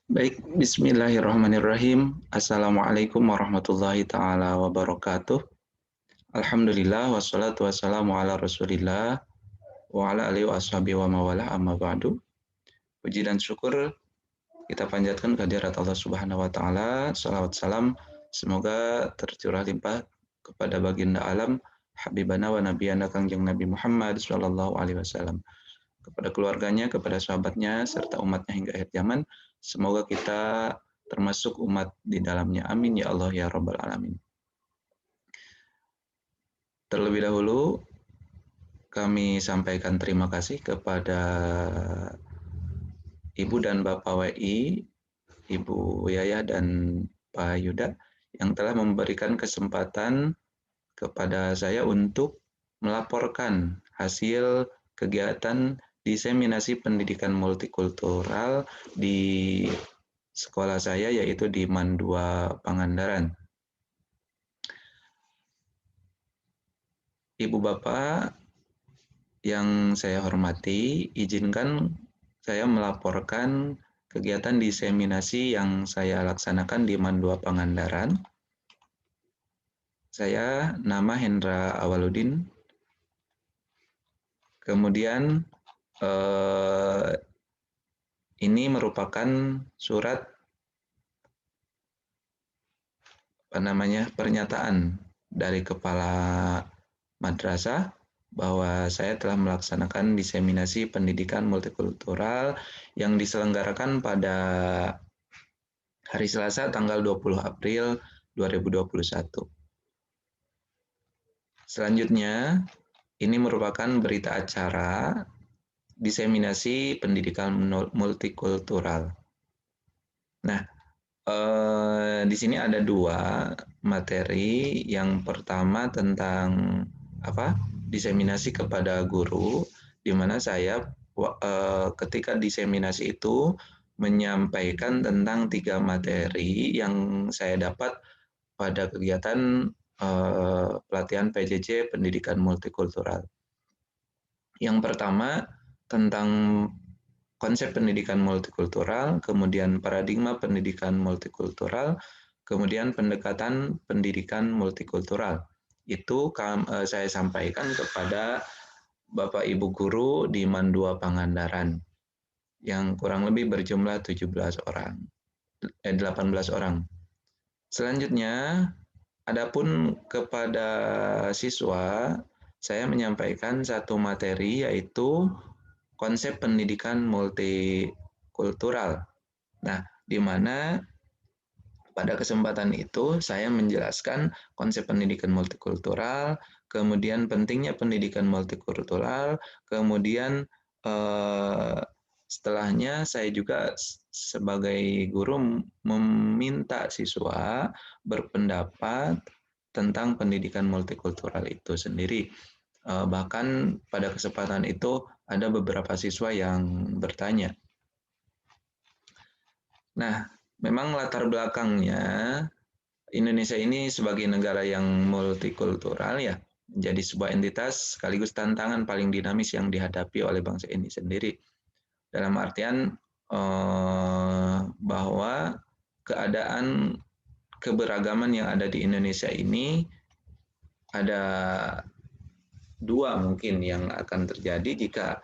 Baik, bismillahirrahmanirrahim. Assalamualaikum warahmatullahi taala wabarakatuh. Alhamdulillah wassalatu wassalamu ala Rasulillah wa ala alihi washabihi wa mawalah amma ba'du. Puji dan syukur kita panjatkan kehadirat Allah Subhanahu wa taala. Salawat salam semoga tercurah limpah kepada baginda alam habibana wa nabiyana Kangjeng Nabi Muhammad sallallahu alaihi wasallam, kepada keluarganya, kepada sahabatnya, serta umatnya hingga akhir zaman. Semoga kita termasuk umat di dalamnya. Amin ya Allah ya Rabbal Alamin. Terlebih dahulu kami sampaikan terima kasih kepada Ibu dan Bapak WI, Ibu Yaya dan Pak Yuda yang telah memberikan kesempatan kepada saya untuk melaporkan hasil kegiatan diseminasi pendidikan multikultural di sekolah saya, yaitu di MAN 2 Pangandaran. Ibu Bapak yang saya hormati, izinkan saya melaporkan kegiatan diseminasi yang saya laksanakan di MAN 2 Pangandaran. Saya nama Hendra Awaludin. Kemudian ini merupakan surat pernyataan dari kepala madrasah bahwa saya telah melaksanakan diseminasi pendidikan multikultural yang diselenggarakan pada hari Selasa tanggal 20 April 2021. Selanjutnya, ini merupakan berita acara diseminasi pendidikan multikultural. Nah, di sini ada dua materi. Yang pertama tentang diseminasi kepada guru, di mana saya ketika diseminasi itu menyampaikan tentang 3 materi yang saya dapat pada kegiatan pelatihan PJJ Pendidikan Multikultural. Yang pertama tentang konsep pendidikan multikultural, kemudian paradigma pendidikan multikultural, kemudian pendekatan pendidikan multikultural. Itu saya sampaikan kepada Bapak Ibu guru di MAN 2 Pangandaran yang kurang lebih berjumlah 18 orang. Selanjutnya, adapun kepada siswa, saya menyampaikan satu materi, yaitu konsep pendidikan multikultural. Nah, di mana pada kesempatan itu saya menjelaskan konsep pendidikan multikultural, kemudian pentingnya pendidikan multikultural, kemudian setelahnya saya juga sebagai guru meminta siswa berpendapat tentang pendidikan multikultural itu sendiri. Bahkan pada kesempatan itu ada beberapa siswa yang bertanya. Nah, memang latar belakangnya Indonesia ini sebagai negara yang multikultural ya, menjadi sebuah entitas sekaligus tantangan paling dinamis yang dihadapi oleh bangsa ini sendiri. Dalam artian bahwa keadaan keberagaman yang ada di Indonesia ini ada dua mungkin yang akan terjadi. Jika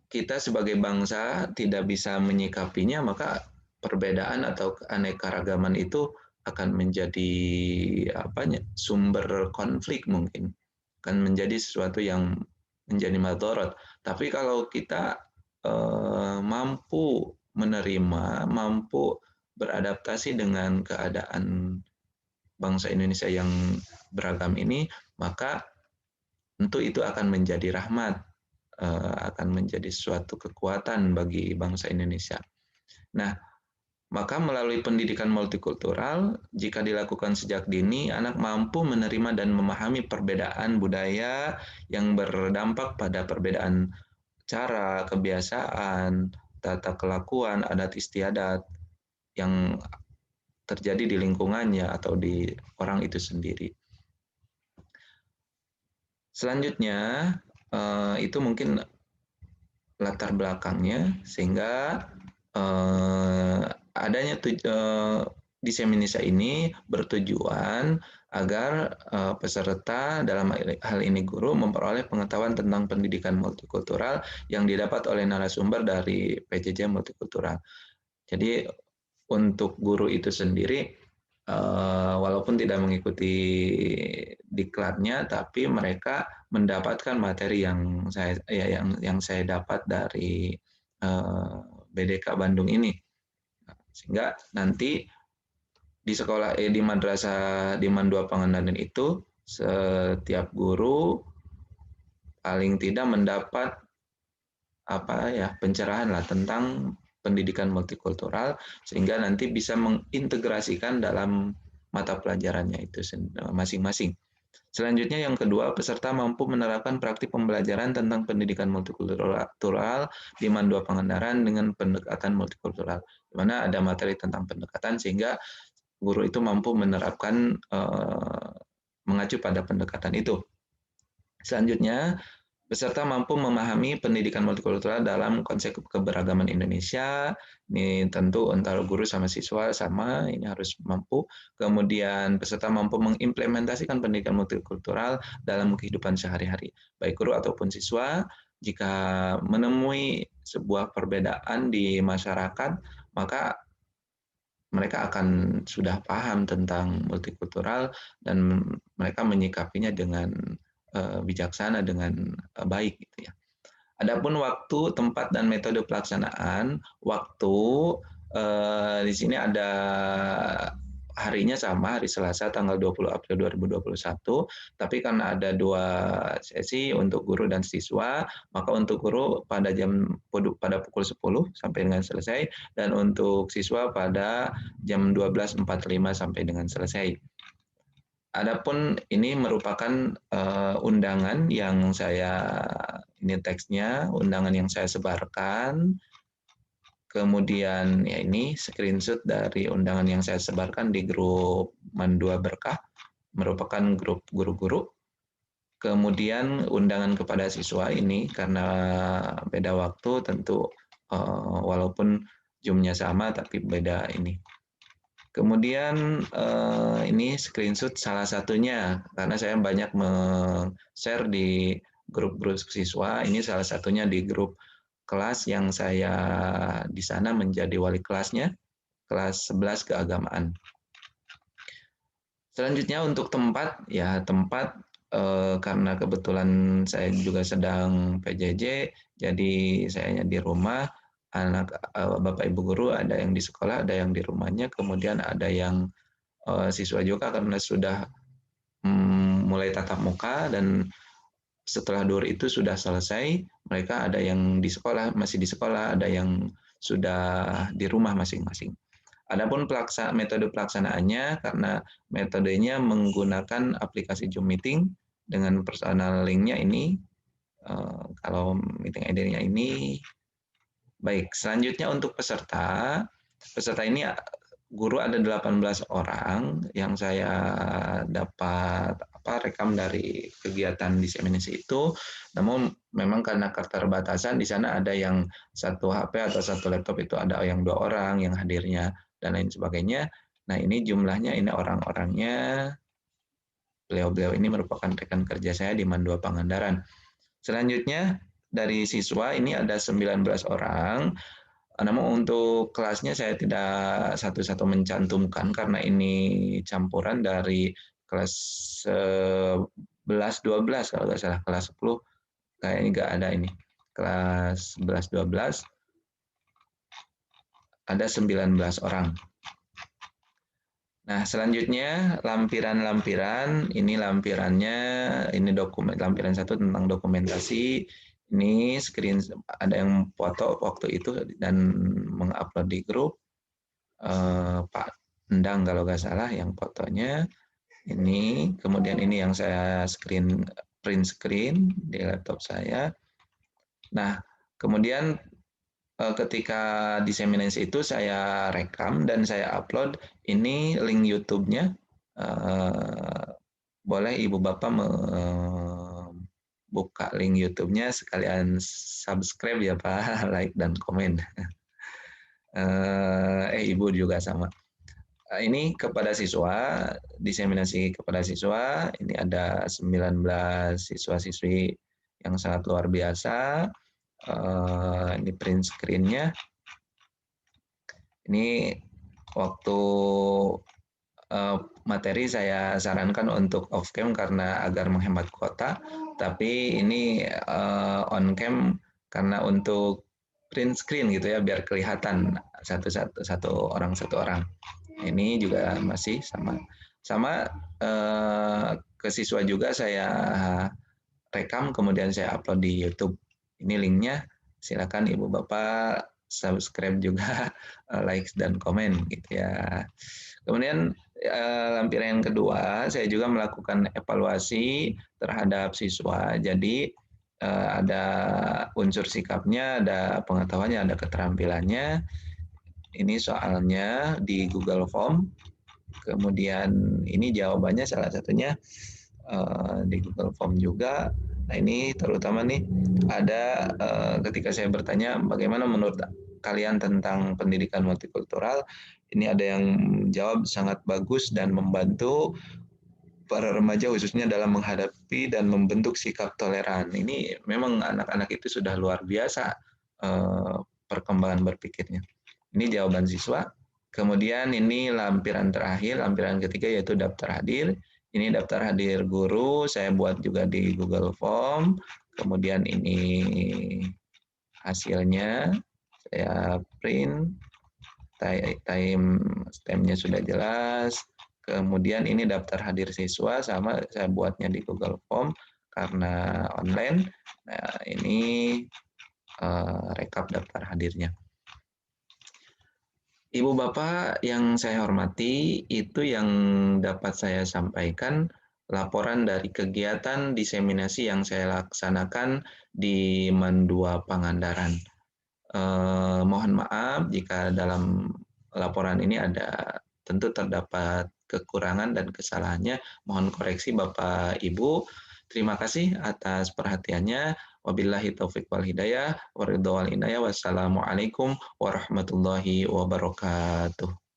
kita sebagai bangsa tidak bisa menyikapinya, maka perbedaan atau keanekaragaman itu akan menjadi sumber konflik, mungkin akan menjadi sesuatu yang menjadi madorot. Tapi kalau kita mampu menerima, mampu beradaptasi dengan keadaan bangsa Indonesia yang beragam ini, maka tentu itu akan menjadi rahmat, akan menjadi suatu kekuatan bagi bangsa Indonesia. Nah, maka melalui pendidikan multikultural, jika dilakukan sejak dini, anak mampu menerima dan memahami perbedaan budaya yang berdampak pada perbedaan cara, kebiasaan, tata kelakuan, adat istiadat yang terjadi di lingkungannya atau di orang itu sendiri. Selanjutnya, itu mungkin latar belakangnya, sehingga adanya diseminasi ini bertujuan agar peserta, dalam hal ini guru, memperoleh pengetahuan tentang pendidikan multikultural yang didapat oleh narasumber dari PJJ Multikultural. Jadi untuk guru itu sendiri, walaupun tidak mengikuti diklatnya, tapi mereka mendapatkan materi yang saya dapat dari BDK Bandung ini, sehingga nanti di sekolah di madrasah di Mandua Pangandaran itu setiap guru paling tidak mendapat pencerahan lah tentang pendidikan multikultural, sehingga nanti bisa mengintegrasikan dalam mata pelajarannya itu masing-masing. Selanjutnya yang kedua, peserta mampu menerapkan praktik pembelajaran tentang pendidikan multikultural di Mandua Pangandaran dengan pendekatan multikultural, di mana ada materi tentang pendekatan sehingga guru itu mampu menerapkan mengacu pada pendekatan itu. Selanjutnya, peserta mampu memahami pendidikan multikultural dalam konsep keberagaman Indonesia. Ini tentu antara guru sama siswa sama, ini harus mampu. Kemudian peserta mampu mengimplementasikan pendidikan multikultural dalam kehidupan sehari-hari. Baik guru ataupun siswa, jika menemui sebuah perbedaan di masyarakat, maka mereka akan sudah paham tentang multikultural dan mereka menyikapinya dengan bijaksana, dengan baik gitu ya. Adapun waktu, tempat, dan metode pelaksanaan, waktu di sini ada harinya sama, hari Selasa tanggal 20 April 2021, tapi karena ada 2 sesi untuk guru dan siswa, maka untuk guru pada pukul 10 sampai dengan selesai, dan untuk siswa pada jam 12.45 sampai dengan selesai. Adapun ini merupakan undangan yang ini teksnya, undangan yang saya sebarkan. Kemudian ya ini screenshot dari undangan yang saya sebarkan di grup Mandua Berkah, merupakan grup guru-guru. Kemudian undangan kepada siswa ini karena beda waktu tentu walaupun Zoom-nya sama tapi beda ini. Kemudian ini screenshot salah satunya karena saya banyak share di grup-grup siswa. Ini salah satunya di grup kelas yang saya di sana menjadi wali kelasnya, kelas 11 keagamaan. Selanjutnya untuk tempat, ya tempat karena kebetulan saya juga sedang PJJ, jadi saya di rumah, anak Bapak Ibu guru ada yang di sekolah, ada yang di rumahnya, kemudian ada yang siswa juga karena sudah mulai tatap muka dan setelah DUR itu sudah selesai, mereka ada yang di sekolah, masih di sekolah, ada yang sudah di rumah masing-masing. Adapun metode pelaksanaannya, karena metodenya menggunakan aplikasi Zoom Meeting dengan personal link-nya ini, kalau meeting ID-nya ini, baik. Selanjutnya untuk peserta ini guru ada 18 orang yang saya dapat rekam dari kegiatan diseminasi itu. Namun memang karena keterbatasan di sana ada yang 1 HP atau 1 laptop itu ada yang 2 orang yang hadirnya dan lain sebagainya. Nah ini jumlahnya, ini orang-orangnya. Beliau-beliau ini merupakan rekan kerja saya di Mandua Pangandaran. Selanjutnya dari siswa ini ada 19 orang. Namun untuk kelasnya saya tidak satu-satu mencantumkan karena ini campuran dari kelas 11, 12 kalau nggak salah, kelas 10 kayaknya nggak ada ini. Kelas 11, 12 ada 19 orang. Nah, selanjutnya lampiran-lampiran, ini lampirannya, ini lampiran 1 tentang dokumentasi, ini screen ada yang foto waktu itu dan mengupload di grup, Pak Endang kalau nggak salah yang fotonya, ini, kemudian ini yang saya print screen di laptop saya. Nah, kemudian ketika diseminasi itu saya rekam dan saya upload, ini link YouTube-nya, boleh Ibu Bapak buka link YouTube-nya sekalian subscribe ya Pak, like dan komen. Ibu juga sama. Ini kepada siswa, diseminasi kepada siswa, ini ada 19 siswa-siswi yang sangat luar biasa. Ini print screen-nya. Ini waktu materi saya sarankan untuk off cam karena agar menghemat kuota, tapi ini on cam karena untuk print screen gitu ya, biar kelihatan satu orang. Ini juga masih sama ke siswa juga saya rekam kemudian saya upload di YouTube. Ini linknya, silakan Ibu Bapak subscribe juga, like dan komen gitu ya. Kemudian lampiran yang kedua, saya juga melakukan evaluasi terhadap siswa. Jadi ada unsur sikapnya, ada pengetahuannya, ada keterampilannya. Ini soalnya di Google Form. Kemudian ini jawabannya salah satunya di Google Form juga. Nah ini terutama nih ada ketika saya bertanya bagaimana menurut kalian tentang pendidikan multikultural, ini ada yang jawab sangat bagus dan membantu para remaja khususnya dalam menghadapi dan membentuk sikap toleran. Ini memang anak-anak itu sudah luar biasa perkembangan berpikirnya. Ini jawaban siswa. Kemudian ini lampiran terakhir, lampiran ketiga yaitu daftar hadir. Ini daftar hadir guru, saya buat juga di Google Form. Kemudian ini hasilnya, saya print, time stamp-nya sudah jelas. Kemudian ini daftar hadir siswa, sama saya buatnya di Google Form karena online. Nah, ini rekap daftar hadirnya. Ibu Bapak yang saya hormati, itu yang dapat saya sampaikan laporan dari kegiatan diseminasi yang saya laksanakan di Mandua Pangandaran. Mohon maaf jika dalam laporan ini ada tentu terdapat kekurangan dan kesalahannya. Mohon koreksi Bapak Ibu. Terima kasih atas perhatiannya. Wabillahi taufiq wal hidayah. Waridho wal inayah. Wassalamualaikum warahmatullahi wabarakatuh.